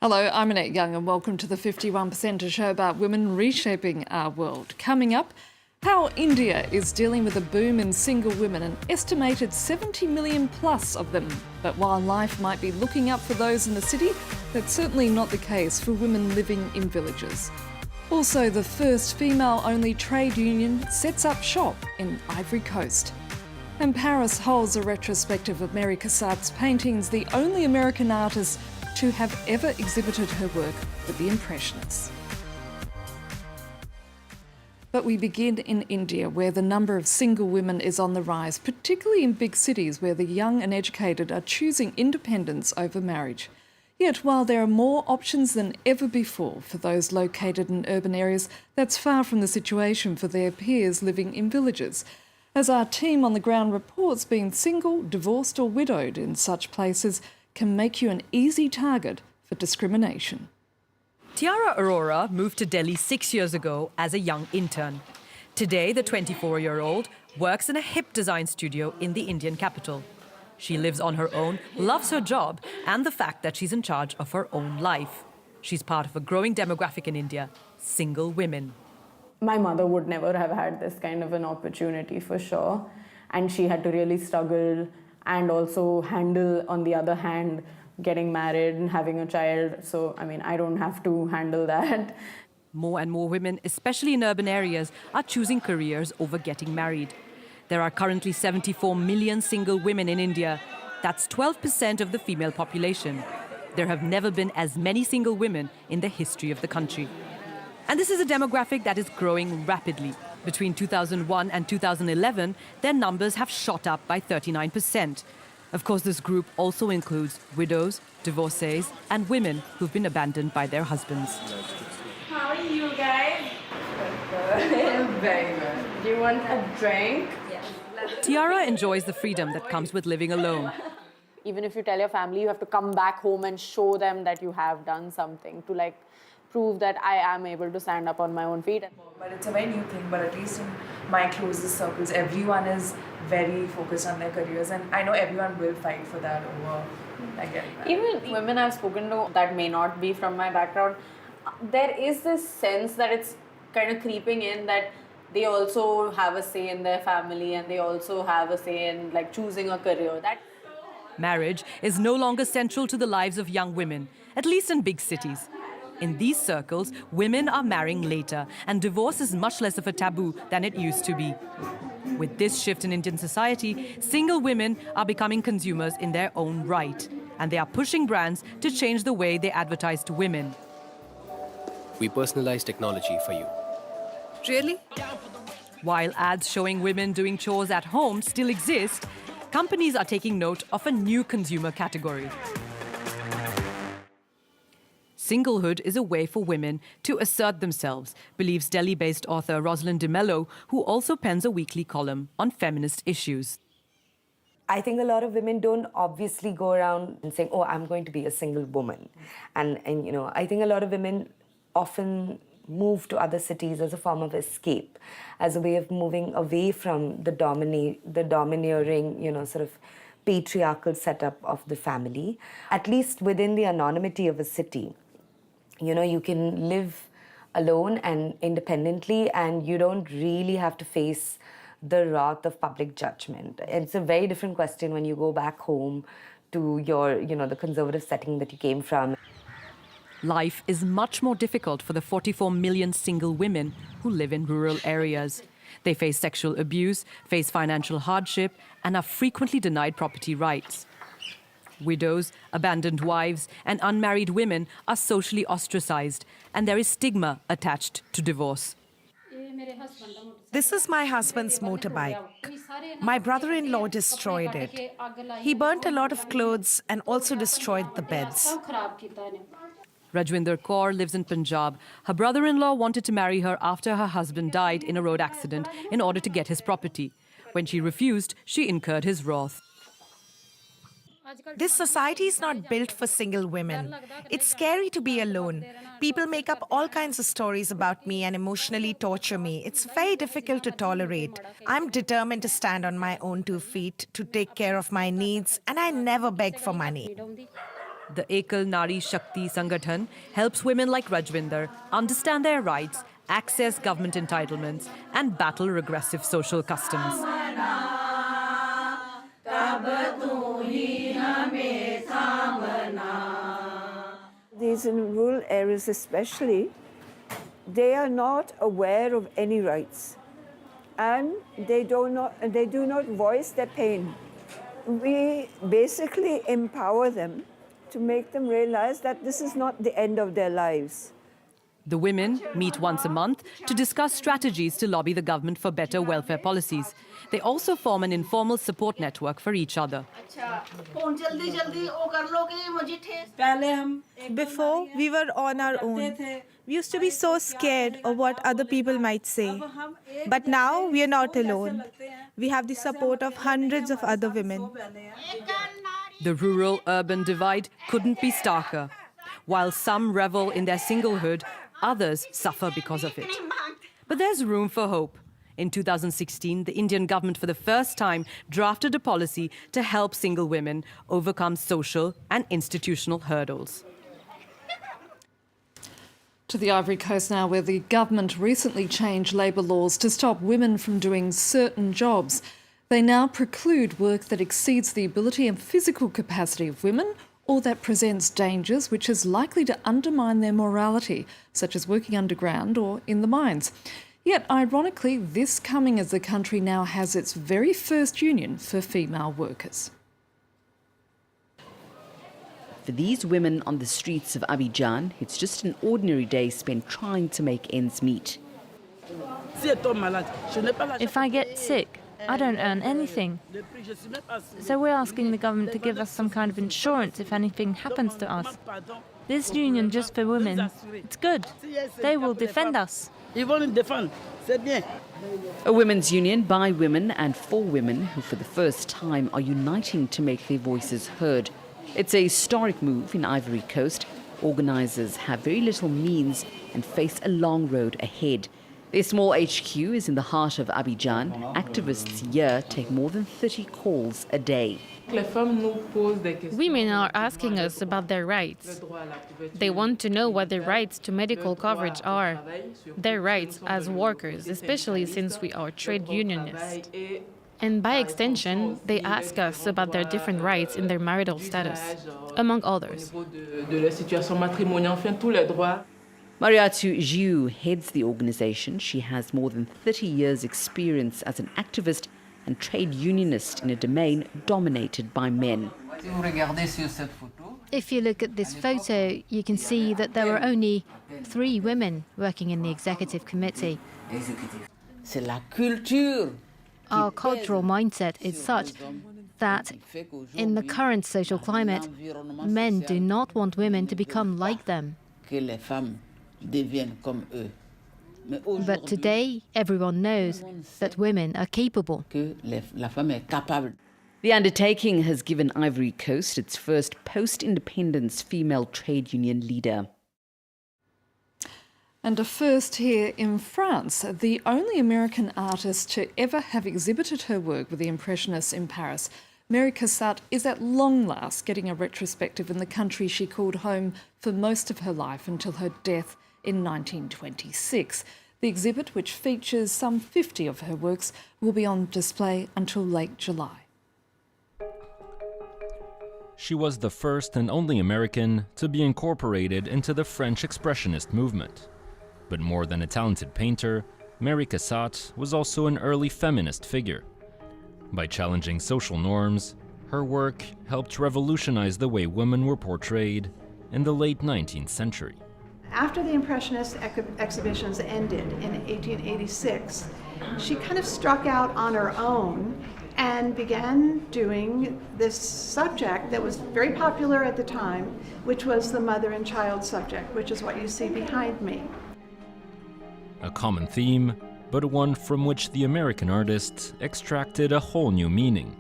Hello, I'm Annette Young and welcome to the 51%, a show about women reshaping our world. Coming up, how India is dealing with a boom in single women, an estimated 70 million plus of them. But while life might be looking up for those in the city, that's certainly not the case for women living in villages. Also, the first female-only trade union sets up shop in Ivory Coast. And Paris holds a retrospective of Mary Cassatt's paintings, the only American artist to have ever exhibited her work with the Impressionists. But we begin in India, where the number of single women is on the rise, particularly in big cities where the young and educated are choosing independence over marriage. Yet, while there are more options than ever before for those located in urban areas, that's far from the situation for their peers living in villages. As our team on the ground reports, being single, divorced or widowed in such places can make you an easy target for discrimination. Tiara Arora moved to Delhi 6 years ago as a young intern. Today, the 24-year-old works in a hip design studio in the Indian capital. She lives on her own, loves her job, and the fact that she's in charge of her own life. She's part of a growing demographic in India, single women. My mother would never have had this kind of an opportunity for sure. And she had to really struggle and also handle, on the other hand, getting married and having a child. So, I don't have to handle that. More and more women, especially in urban areas, are choosing careers over getting married. There are currently 74 million single women in India. That's 12% of the female population. There have never been as many single women in the history of the country. And this is a demographic that is growing rapidly. Between 2001 and 2011, their numbers have shot up by 39%. Of course, this group also includes widows, divorcees, and women who've been abandoned by their husbands. How are you guys? Good. Very good. Do you want a drink? Yes. Tiara enjoys the freedom that comes with living alone. Even if you tell your family, you have to come back home and show them that you have done something to prove that I am able to stand up on my own feet. But it's a very new thing, but at least in my closest circles, everyone is very focused on their careers, and I know everyone will fight for that over getting married. Even women I've spoken to that may not be from my background, there is this sense that it's kind of creeping in that they also have a say in their family and they also have a say in choosing a career. Marriage is no longer central to the lives of young women, at least in big cities. In these circles, women are marrying later, and divorce is much less of a taboo than it used to be. With this shift in Indian society, single women are becoming consumers in their own right, and they are pushing brands to change the way they advertise to women. We personalize technology for you. Really? While ads showing women doing chores at home still exist, companies are taking note of a new consumer category. Singlehood is a way for women to assert themselves, believes Delhi-based author Rosalind DeMello, who also pens a weekly column on feminist issues. I think a lot of women don't obviously go around and saying, oh, I'm going to be a single woman. And I think a lot of women often move to other cities as a form of escape, as a way of moving away from the domineering, sort of patriarchal setup of the family, at least within the anonymity of a city. You can live alone and independently, and you don't really have to face the wrath of public judgment. It's a very different question when you go back home to your, the conservative setting that you came from. Life is much more difficult for the 44 million single women who live in rural areas. They face sexual abuse, face financial hardship, and are frequently denied property rights. Widows, abandoned wives, and unmarried women are socially ostracized, and there is stigma attached to divorce. This is my husband's motorbike. My brother-in-law destroyed it. He burnt a lot of clothes and also destroyed the beds. Rajwinder Kaur lives in Punjab. Her brother-in-law wanted to marry her after her husband died in a road accident in order to get his property. When she refused, she incurred his wrath. This society is not built for single women. It's scary to be alone. People make up all kinds of stories about me and emotionally torture me. It's very difficult to tolerate. I'm determined to stand on my own 2 feet, to take care of my needs, and I never beg for money. The Ekal Nari Shakti Sangathan helps women like Rajvinder understand their rights, access government entitlements, and battle regressive social customs. These in rural areas especially, they are not aware of any rights, and they do not voice their pain. We basically empower them to make them realize that this is not the end of their lives. The women meet once a month to discuss strategies to lobby the government for better welfare policies. They also form an informal support network for each other. Before, we were on our own. We used to be so scared of what other people might say. But now we are not alone. We have the support of hundreds of other women. The rural-urban divide couldn't be starker. While some revel in their singlehood, others suffer because of it. But there's room for hope. In 2016, the Indian government for the first time drafted a policy to help single women overcome social and institutional hurdles. To the Ivory Coast now, where the government recently changed labour laws to stop women from doing certain jobs. They now preclude work that exceeds the ability and physical capacity of women or that presents dangers which is likely to undermine their morality, such as working underground or in the mines. Yet, ironically, this coming as the country now has its very first union for female workers. For these women on the streets of Abidjan, it's just an ordinary day spent trying to make ends meet. If I get sick, I don't earn anything. So we're asking the government to give us some kind of insurance if anything happens to us. This union just for women, it's good. They will defend us. A women's union by women and for women who for the first time are uniting to make their voices heard. It's a historic move in Ivory Coast. Organisers have very little means and face a long road ahead. Their small HQ is in the heart of Abidjan. Activists here take more than 30 calls a day. Women are asking us about their rights. They want to know what their rights to medical coverage are, their rights as workers, especially since we are trade unionists. And by extension, they ask us about their different rights in their marital status, among others. Mariatu Jiu heads the organisation. She has more than 30 years' experience as an activist and trade unionist in a domain dominated by men. If you look at this photo, you can see that there were only 3 women working in the executive committee. Our cultural mindset is such that in the current social climate, men do not want women to become like them. But today, everyone knows that women are capable. The undertaking has given Ivory Coast its first post-independence female trade union leader. And a first here in France, the only American artist to ever have exhibited her work with the Impressionists in Paris. Mary Cassatt is at long last getting a retrospective in the country she called home for most of her life until her death in 1926. The exhibit, which features some 50 of her works, will be on display until late July. She was the first and only American to be incorporated into the French Expressionist movement. But more than a talented painter, Mary Cassatt was also an early feminist figure. By challenging social norms, her work helped revolutionize the way women were portrayed in the late 19th century. After the Impressionist exhibitions ended in 1886, she kind of struck out on her own and began doing this subject that was very popular at the time, which was the mother and child subject, which is what you see behind me. A common theme, but one from which the American artist extracted a whole new meaning.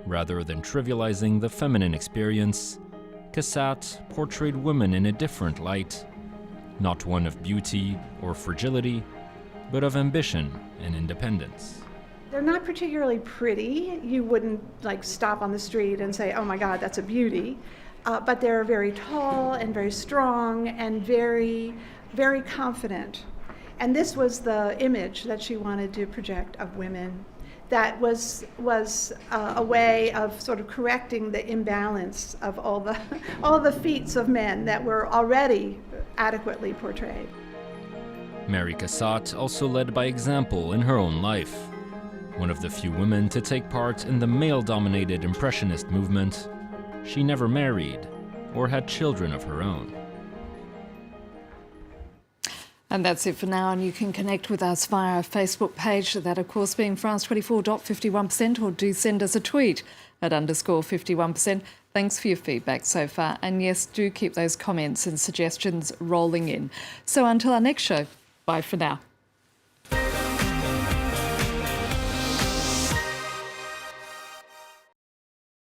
Rather than trivializing the feminine experience, Cassatt portrayed women in a different light, not one of beauty or fragility, but of ambition and independence. They're not particularly pretty. You wouldn't stop on the street and say, oh my God, that's a beauty. but they're very tall and very strong and very, very confident. And this was the image that she wanted to project of women. That was a way of sort of correcting the imbalance of all the feats of men that were already adequately portrayed. Mary Cassatt also led by example in her own life. One of the few women to take part in the male-dominated Impressionist movement, she never married or had children of her own. And that's it for now, and you can connect with us via our Facebook page, that of course being France24.51%, or do send us a tweet at _51%. Thanks for your feedback so far, and yes, do keep those comments and suggestions rolling in. So until our next show, bye for now.